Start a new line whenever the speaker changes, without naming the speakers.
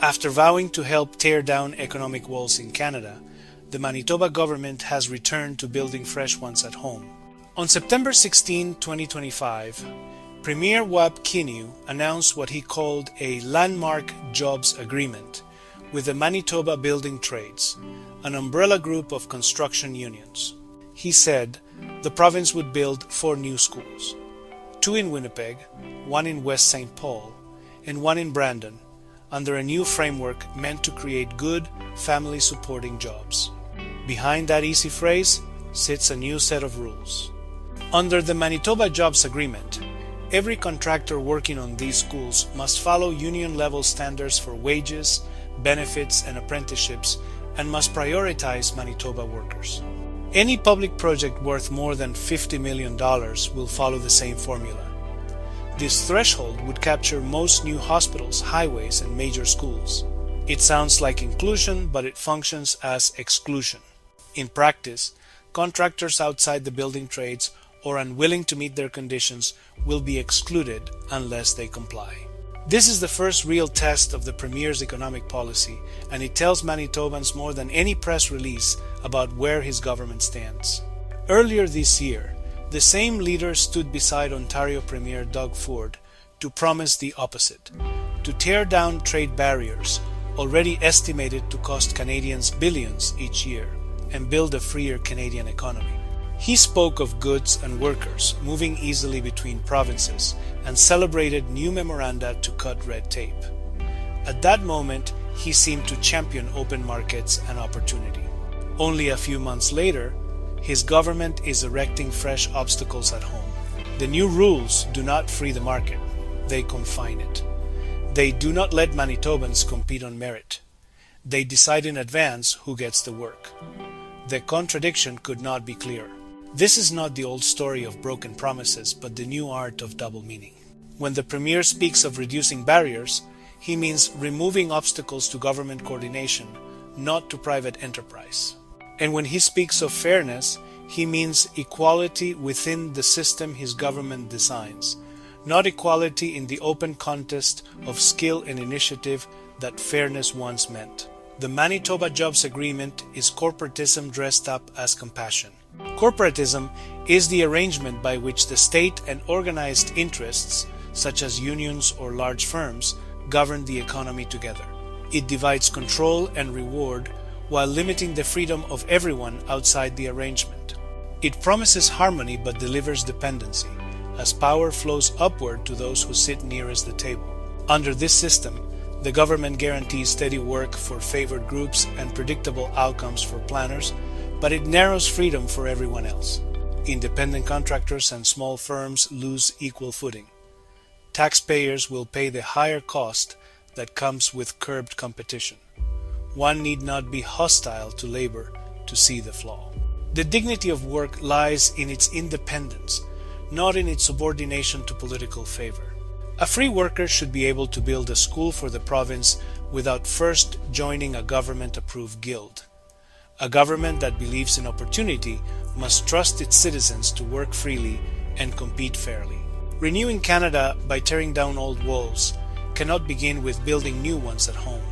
After vowing to help tear down economic walls in Canada, the Manitoba government has returned to building fresh ones at home. On September 16, 2025, Premier Kinew announced what he called a landmark jobs agreement with the Manitoba Building Trades, an umbrella group of construction unions. He said the province would build 4 new schools, 2 in Winnipeg, 1 in West St. Paul, and 1 in Brandon, under a new framework meant to create good, family-supporting jobs. Behind that easy phrase sits a new set of rules. Under the Manitoba Jobs Agreement, every contractor working on these schools must follow union-level standards for wages, benefits, and apprenticeships, and must prioritize Manitoba workers. Any public project worth more than $50 million will follow the same formula. This threshold would capture most new hospitals, highways, and major schools. It sounds like inclusion, but it functions as exclusion. In practice, contractors outside the building trades or unwilling to meet their conditions will be excluded unless they comply. This is the first real test of the Premier's economic policy, and it tells Manitobans more than any press release about where his government stands. Earlier this year, the same leader stood beside Ontario Premier Doug Ford to promise the opposite: to tear down trade barriers, already estimated to cost Canadians billions each year, and build a freer Canadian economy. He spoke of goods and workers moving easily between provinces and celebrated new memoranda to cut red tape. At that moment, he seemed to champion open markets and opportunity. Only a few months later, his government is erecting fresh obstacles at home. The new rules do not free the market, they confine it. They do not let Manitobans compete on merit. They decide in advance who gets the work. The contradiction could not be clearer. This is not the old story of broken promises, but the new art of double meaning. When the Premier speaks of reducing barriers, he means removing obstacles to government coordination, not to private enterprise. And when he speaks of fairness, he means equality within the system his government designs, not equality in the open contest of skill and initiative that fairness once meant. The Manitoba Jobs Agreement is corporatism dressed up as compassion. Corporatism is the arrangement by which the state and organized interests, such as unions or large firms, govern the economy together. It divides control and reward while limiting the freedom of everyone outside the arrangement. It promises harmony but delivers dependency, as power flows upward to those who sit nearest the table. Under this system, the government guarantees steady work for favored groups and predictable outcomes for planners, but it narrows freedom for everyone else. Independent contractors and small firms lose equal footing. Taxpayers will pay the higher cost that comes with curbed competition. One need not be hostile to labor to see the flaw. The dignity of work lies in its independence, not in its subordination to political favor. A free worker should be able to build a school for the province without first joining a government-approved guild. A government that believes in opportunity must trust its citizens to work freely and compete fairly. Renewing Canada by tearing down old walls cannot begin with building new ones at home.